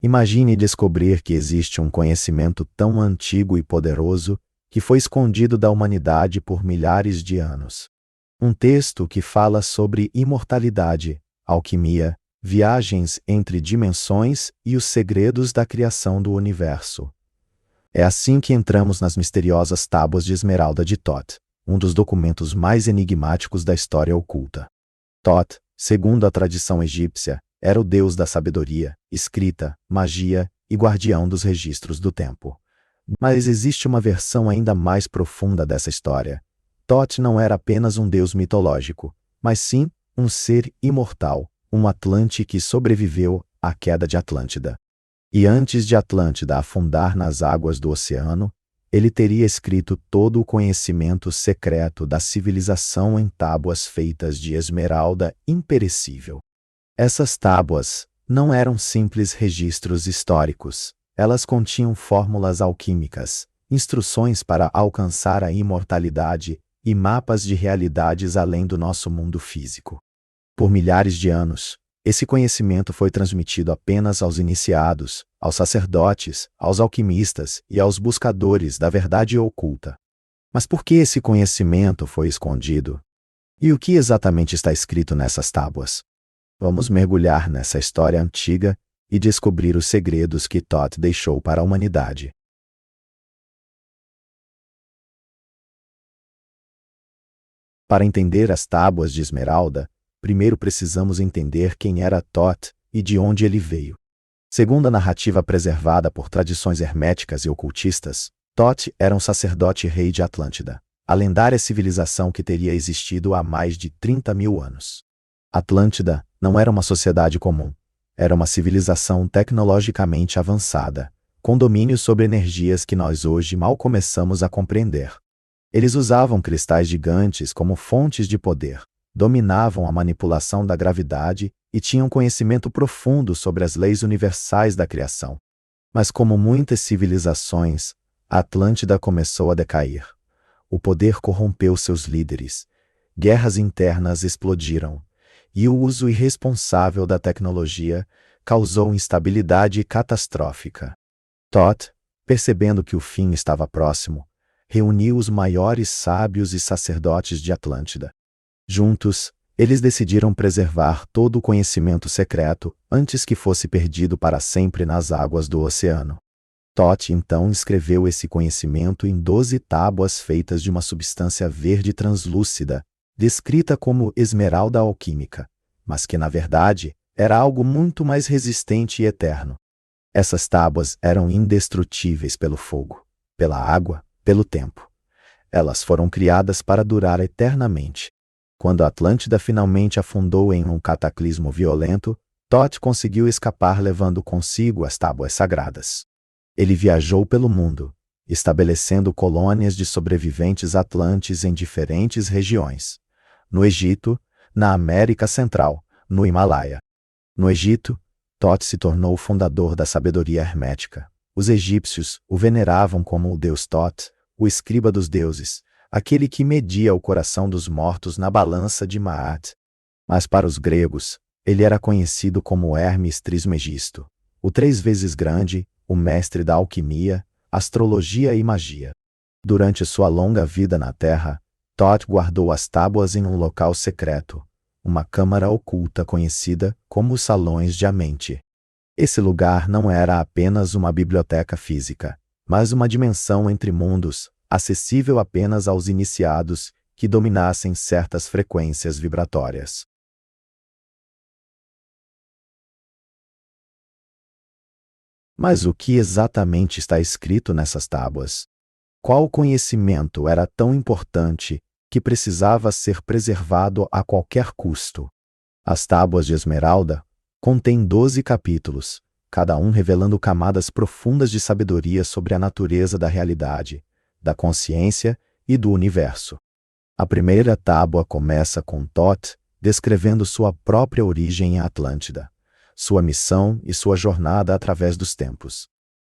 Imagine descobrir que existe um conhecimento tão antigo e poderoso que foi escondido da humanidade por milhares de anos. Um texto que fala sobre imortalidade, alquimia, viagens entre dimensões e os segredos da criação do universo. É assim que entramos nas misteriosas Tábuas de Esmeralda de Thoth, um dos documentos mais enigmáticos da história oculta. Thoth, segundo a tradição egípcia, era o deus da sabedoria, escrita, magia e guardião dos registros do tempo. Mas existe uma versão ainda mais profunda dessa história. Thoth não era apenas um deus mitológico, mas sim um ser imortal, um Atlante que sobreviveu à queda de Atlântida. E antes de Atlântida afundar nas águas do oceano, ele teria escrito todo o conhecimento secreto da civilização em tábuas feitas de esmeralda imperecível. Essas tábuas não eram simples registros históricos. Elas continham fórmulas alquímicas, instruções para alcançar a imortalidade e mapas de realidades além do nosso mundo físico. Por milhares de anos, esse conhecimento foi transmitido apenas aos iniciados, aos sacerdotes, aos alquimistas e aos buscadores da verdade oculta. Mas por que esse conhecimento foi escondido? E o que exatamente está escrito nessas tábuas? Vamos mergulhar nessa história antiga e descobrir os segredos que Thoth deixou para a humanidade. Para entender as Tábuas de Esmeralda, primeiro precisamos entender quem era Thoth e de onde ele veio. Segundo a narrativa preservada por tradições herméticas e ocultistas, Thoth era um sacerdote rei de Atlântida, a lendária civilização que teria existido há mais de 30.000 anos. Atlântida não era uma sociedade comum, era uma civilização tecnologicamente avançada, com domínio sobre energias que nós hoje mal começamos a compreender. Eles usavam cristais gigantes como fontes de poder, dominavam a manipulação da gravidade e tinham conhecimento profundo sobre as leis universais da criação. Mas como muitas civilizações, a Atlântida começou a decair. O poder corrompeu seus líderes, guerras internas explodiram, e o uso irresponsável da tecnologia causou instabilidade catastrófica. Thoth, percebendo que o fim estava próximo, reuniu os maiores sábios e sacerdotes de Atlântida. Juntos, eles decidiram preservar todo o conhecimento secreto antes que fosse perdido para sempre nas águas do oceano. Thoth então escreveu esse conhecimento em 12 tábuas feitas de uma substância verde translúcida, descrita como esmeralda alquímica, mas que na verdade era algo muito mais resistente e eterno. Essas tábuas eram indestrutíveis pelo fogo, pela água, pelo tempo. Elas foram criadas para durar eternamente. Quando a Atlântida finalmente afundou em um cataclismo violento, Thoth conseguiu escapar levando consigo as tábuas sagradas. Ele viajou pelo mundo, estabelecendo colônias de sobreviventes atlantes em diferentes regiões. No Egito, na América Central, no Himalaia. No Egito, Thoth se tornou o fundador da sabedoria hermética. Os egípcios o veneravam como o deus Thoth, o escriba dos deuses, aquele que media o coração dos mortos na balança de Maat. Mas para os gregos, ele era conhecido como Hermes Trismegisto, o 3 vezes grande, o mestre da alquimia, astrologia e magia. Durante sua longa vida na Terra, Thoth guardou as tábuas em um local secreto, uma câmara oculta conhecida como os Salões de Amenте. Esse lugar não era apenas uma biblioteca física, mas uma dimensão entre mundos, acessível apenas aos iniciados que dominassem certas frequências vibratórias. Mas o que exatamente está escrito nessas tábuas? Qual conhecimento era tão importante que precisava ser preservado a qualquer custo? As Tábuas de Esmeralda contêm 12 capítulos, cada um revelando camadas profundas de sabedoria sobre a natureza da realidade, da consciência e do universo. A primeira tábua começa com Thoth descrevendo sua própria origem em Atlântida, sua missão e sua jornada através dos tempos.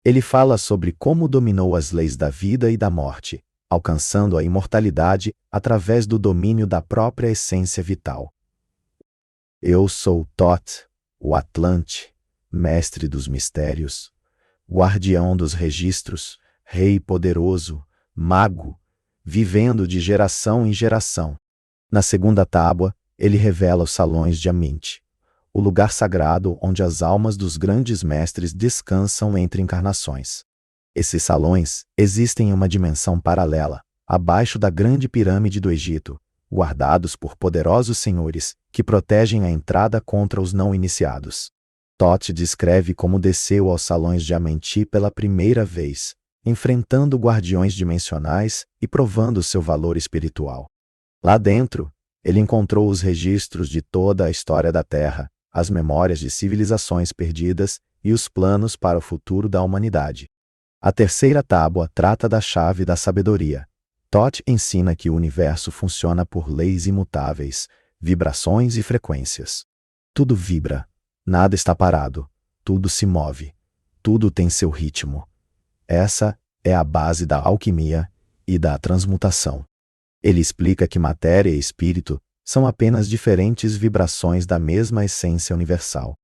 Ele fala sobre como dominou as leis da vida e da morte, alcançando a imortalidade através do domínio da própria essência vital. Eu sou Thoth, o Atlante, mestre dos mistérios, guardião dos registros, rei poderoso, mago, vivendo de geração em geração. Na segunda tábua, ele revela os salões de Amenti, o lugar sagrado onde as almas dos grandes mestres descansam entre encarnações. Esses salões existem em uma dimensão paralela, abaixo da grande pirâmide do Egito, guardados por poderosos senhores que protegem a entrada contra os não iniciados. Thoth descreve como desceu aos salões de Amenti pela primeira vez, enfrentando guardiões dimensionais e provando seu valor espiritual. Lá dentro, ele encontrou os registros de toda a história da Terra, as memórias de civilizações perdidas e os planos para o futuro da humanidade. A terceira tábua trata da chave da sabedoria. Thoth ensina que o universo funciona por leis imutáveis, vibrações e frequências. Tudo vibra, nada está parado, tudo se move, tudo tem seu ritmo. Essa é a base da alquimia e da transmutação. Ele explica que matéria e espírito são apenas diferentes vibrações da mesma essência universal.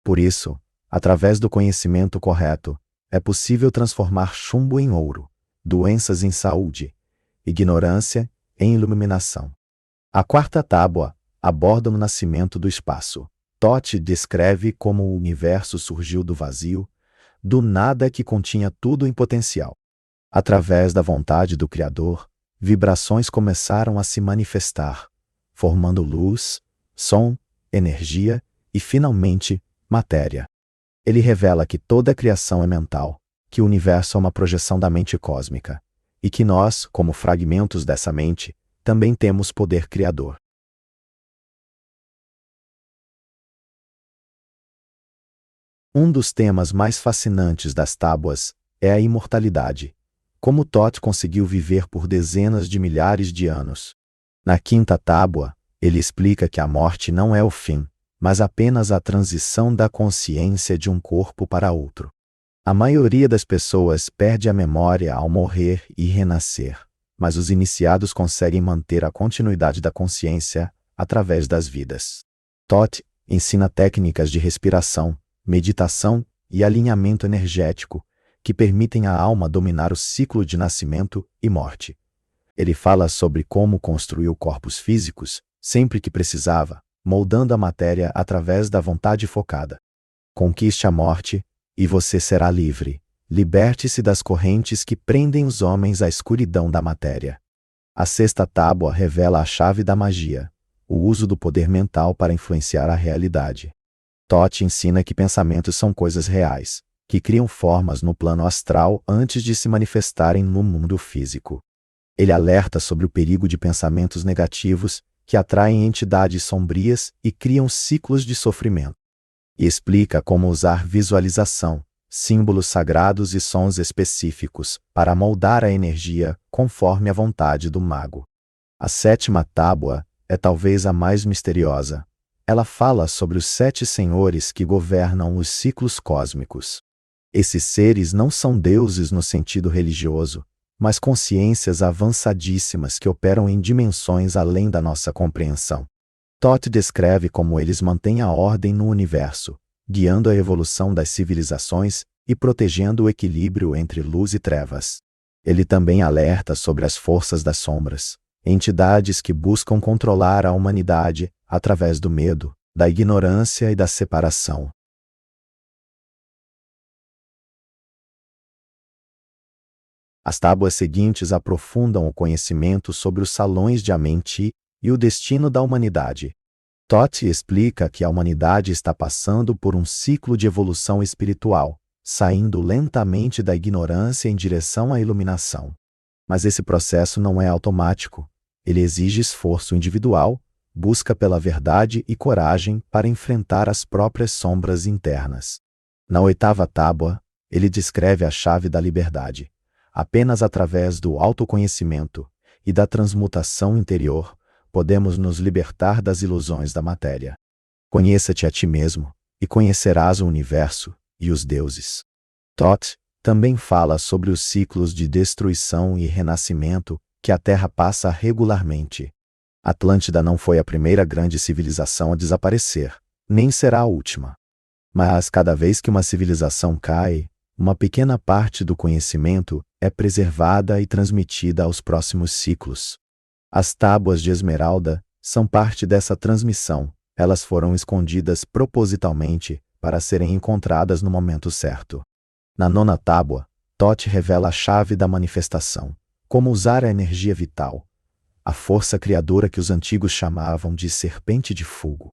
Por isso, através do conhecimento correto, é possível transformar chumbo em ouro, doenças em saúde, ignorância em iluminação. A quarta tábua aborda o nascimento do espaço. Thoth descreve como o universo surgiu do vazio, do nada que continha tudo em potencial. Através da vontade do Criador, vibrações começaram a se manifestar, formando luz, som, energia e, finalmente, matéria. Ele revela que toda a criação é mental, que o universo é uma projeção da mente cósmica, e que nós, como fragmentos dessa mente, também temos poder criador. Um dos temas mais fascinantes das tábuas é a imortalidade. Como Thoth conseguiu viver por dezenas de milhares de anos. Na quinta tábua, ele explica que a morte não é o fim, mas apenas a transição da consciência de um corpo para outro. A maioria das pessoas perde a memória ao morrer e renascer, mas os iniciados conseguem manter a continuidade da consciência através das vidas. Thoth ensina técnicas de respiração, meditação e alinhamento energético que permitem à alma dominar o ciclo de nascimento e morte. Ele fala sobre como construiu corpos físicos sempre que precisava, moldando a matéria através da vontade focada. Conquiste a morte, e você será livre. Liberte-se das correntes que prendem os homens à escuridão da matéria. A sexta tábua revela a chave da magia, o uso do poder mental para influenciar a realidade. Thoth ensina que pensamentos são coisas reais, que criam formas no plano astral antes de se manifestarem no mundo físico. Ele alerta sobre o perigo de pensamentos negativos que atraem entidades sombrias e criam ciclos de sofrimento. E explica como usar visualização, símbolos sagrados e sons específicos para moldar a energia conforme a vontade do mago. A sétima tábua é talvez a mais misteriosa. Ela fala sobre os 7 senhores que governam os ciclos cósmicos. Esses seres não são deuses no sentido religioso, mas consciências avançadíssimas que operam em dimensões além da nossa compreensão. Thoth descreve como eles mantêm a ordem no universo, guiando a evolução das civilizações e protegendo o equilíbrio entre luz e trevas. Ele também alerta sobre as forças das sombras, entidades que buscam controlar a humanidade através do medo, da ignorância e da separação. As tábuas seguintes aprofundam o conhecimento sobre os salões de Amenti e o destino da humanidade. Thoth explica que a humanidade está passando por um ciclo de evolução espiritual, saindo lentamente da ignorância em direção à iluminação. Mas esse processo não é automático. Ele exige esforço individual, busca pela verdade e coragem para enfrentar as próprias sombras internas. Na oitava tábua, ele descreve a chave da liberdade. Apenas através do autoconhecimento e da transmutação interior podemos nos libertar das ilusões da matéria. Conheça-te a ti mesmo, e conhecerás o universo e os deuses. Thoth também fala sobre os ciclos de destruição e renascimento que a Terra passa regularmente. Atlântida não foi a primeira grande civilização a desaparecer, nem será a última. Mas cada vez que uma civilização cai, uma pequena parte do conhecimento é preservada e transmitida aos próximos ciclos. As tábuas de esmeralda são parte dessa transmissão. Elas foram escondidas propositalmente para serem encontradas no momento certo. Na nona tábua, Thoth revela a chave da manifestação, como usar a energia vital, a força criadora que os antigos chamavam de serpente de fogo.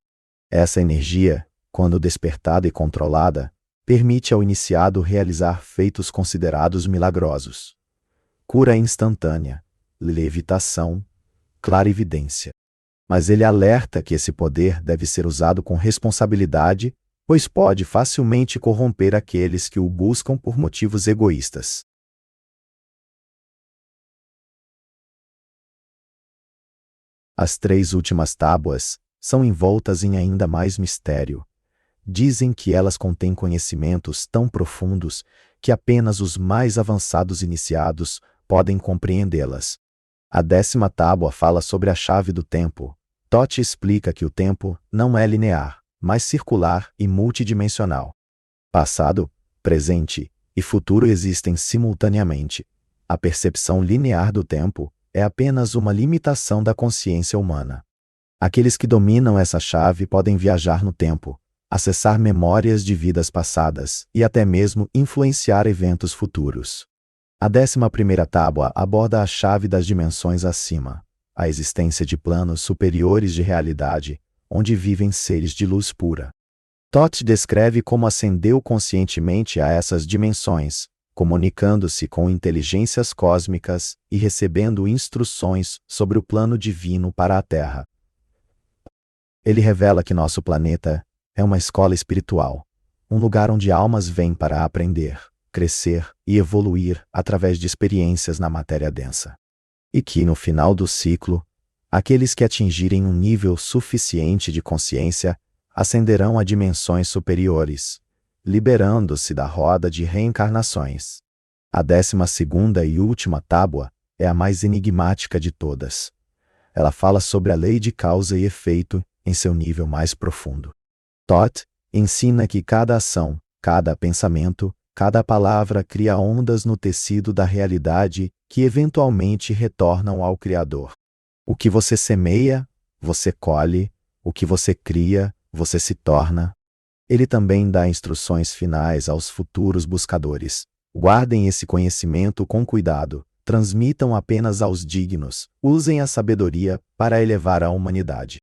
Essa energia, quando despertada e controlada, permite ao iniciado realizar feitos considerados milagrosos: cura instantânea, levitação, clarividência. Mas ele alerta que esse poder deve ser usado com responsabilidade, pois pode facilmente corromper aqueles que o buscam por motivos egoístas. As 3 últimas tábuas são envoltas em ainda mais mistério. Dizem que elas contêm conhecimentos tão profundos que apenas os mais avançados iniciados podem compreendê-las. A 10ª tábua fala sobre a chave do tempo. Thoth explica que o tempo não é linear, mas circular e multidimensional. Passado, presente e futuro existem simultaneamente. A percepção linear do tempo é apenas uma limitação da consciência humana. Aqueles que dominam essa chave podem viajar no tempo, acessar memórias de vidas passadas e até mesmo influenciar eventos futuros. A 11ª tábua aborda a chave das dimensões acima, a existência de planos superiores de realidade, onde vivem seres de luz pura. Thoth descreve como ascendeu conscientemente a essas dimensões, comunicando-se com inteligências cósmicas e recebendo instruções sobre o plano divino para a Terra. Ele revela que nosso planeta é uma escola espiritual, um lugar onde almas vêm para aprender, crescer e evoluir através de experiências na matéria densa. E que, no final do ciclo, aqueles que atingirem um nível suficiente de consciência ascenderão a dimensões superiores, liberando-se da roda de reencarnações. A 12ª e última tábua é a mais enigmática de todas. Ela fala sobre a lei de causa e efeito em seu nível mais profundo. Thoth ensina que cada ação, cada pensamento, cada palavra cria ondas no tecido da realidade que eventualmente retornam ao Criador. O que você semeia, você colhe; o que você cria, você se torna. Ele também dá instruções finais aos futuros buscadores. Guardem esse conhecimento com cuidado, transmitam apenas aos dignos, usem a sabedoria para elevar a humanidade.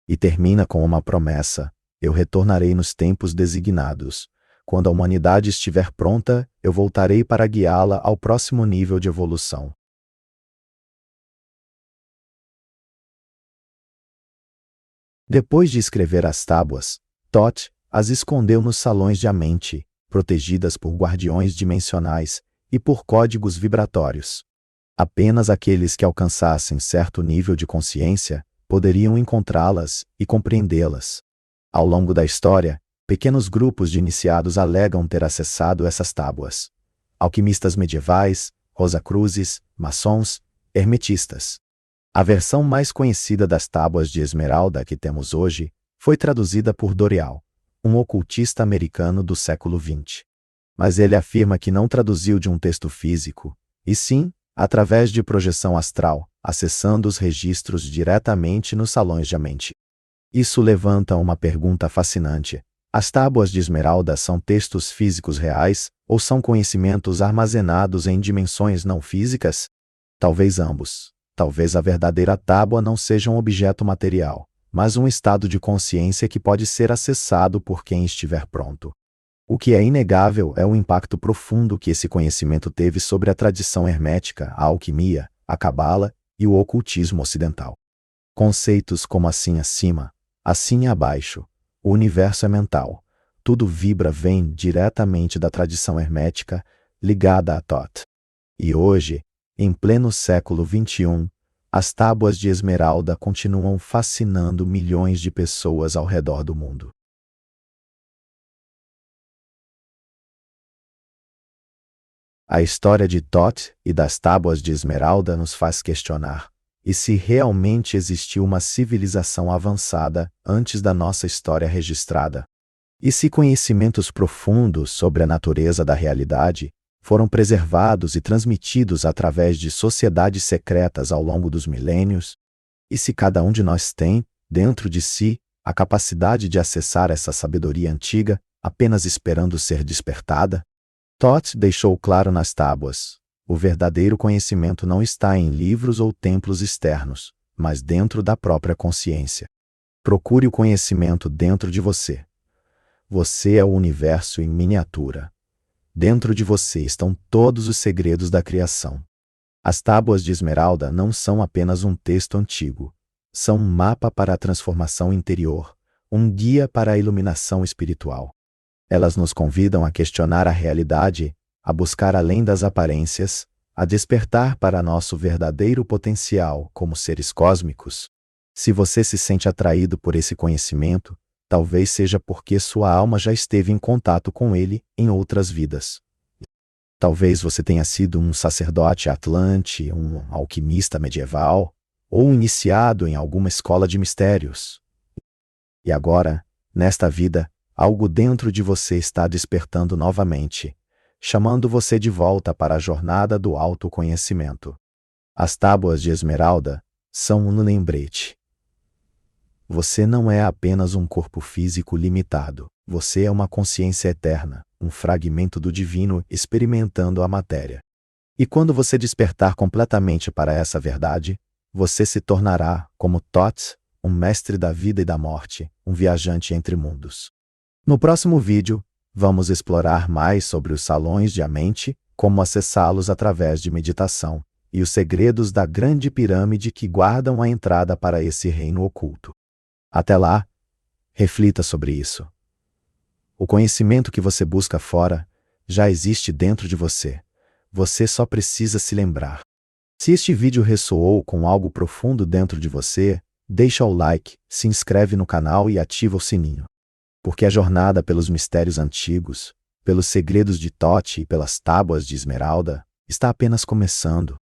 E termina com uma promessa: eu retornarei nos tempos designados. Quando a humanidade estiver pronta, eu voltarei para guiá-la ao próximo nível de evolução. Depois de escrever as tábuas, Thoth as escondeu nos salões de Amenti, protegidas por guardiões dimensionais e por códigos vibratórios. Apenas aqueles que alcançassem certo nível de consciência poderiam encontrá-las e compreendê-las. Ao longo da história, pequenos grupos de iniciados alegam ter acessado essas tábuas: alquimistas medievais, rosacruzes, maçons, hermetistas. A versão mais conhecida das tábuas de esmeralda que temos hoje foi traduzida por Dorial, um ocultista americano do século XX. Mas ele afirma que não traduziu de um texto físico, e sim através de projeção astral, acessando os registros diretamente nos salões de Amenti. Isso levanta uma pergunta fascinante: as tábuas de esmeralda são textos físicos reais, ou são conhecimentos armazenados em dimensões não físicas? Talvez ambos. Talvez a verdadeira tábua não seja um objeto material, mas um estado de consciência que pode ser acessado por quem estiver pronto. O que é inegável é o impacto profundo que esse conhecimento teve sobre a tradição hermética, a alquimia, a cabala e o ocultismo ocidental. Conceitos como assim acima, assim abaixo, o universo é mental, tudo vem diretamente da tradição hermética ligada a Thoth. E hoje, em pleno século XXI, as tábuas de esmeralda continuam fascinando milhões de pessoas ao redor do mundo. A história de Thoth e das tábuas de esmeralda nos faz questionar: e se realmente existiu uma civilização avançada antes da nossa história registrada? E se conhecimentos profundos sobre a natureza da realidade foram preservados e transmitidos através de sociedades secretas ao longo dos milênios, e se cada um de nós tem, dentro de si, a capacidade de acessar essa sabedoria antiga, apenas esperando ser despertada? Thoth deixou claro nas tábuas: o verdadeiro conhecimento não está em livros ou templos externos, mas dentro da própria consciência. Procure o conhecimento dentro de você. Você é o universo em miniatura. Dentro de você estão todos os segredos da criação. As tábuas de esmeralda não são apenas um texto antigo. São um mapa para a transformação interior, um guia para a iluminação espiritual. Elas nos convidam a questionar a realidade, a buscar além das aparências, a despertar para nosso verdadeiro potencial como seres cósmicos. Se você se sente atraído por esse conhecimento, talvez seja porque sua alma já esteve em contato com ele em outras vidas. Talvez você tenha sido um sacerdote atlante, um alquimista medieval, ou um iniciado em alguma escola de mistérios. E agora, nesta vida, algo dentro de você está despertando novamente, chamando você de volta para a jornada do autoconhecimento. As tábuas de esmeralda são um lembrete. Você não é apenas um corpo físico limitado. Você é uma consciência eterna, um fragmento do divino experimentando a matéria. E quando você despertar completamente para essa verdade, você se tornará, como Thoth, um mestre da vida e da morte, um viajante entre mundos. No próximo vídeo, vamos explorar mais sobre os salões de a mente, como acessá-los através de meditação, e os segredos da grande pirâmide que guardam a entrada para esse reino oculto. Até lá, reflita sobre isso. O conhecimento que você busca fora já existe dentro de você. Você só precisa se lembrar. Se este vídeo ressoou com algo profundo dentro de você, deixa o like, se inscreve no canal e ativa o sininho. Porque a jornada pelos mistérios antigos, pelos segredos de Thoth e pelas tábuas de esmeralda, está apenas começando.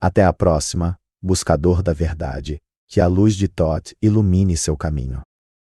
Até a próxima, buscador da verdade. Que a luz de Thoth ilumine seu caminho.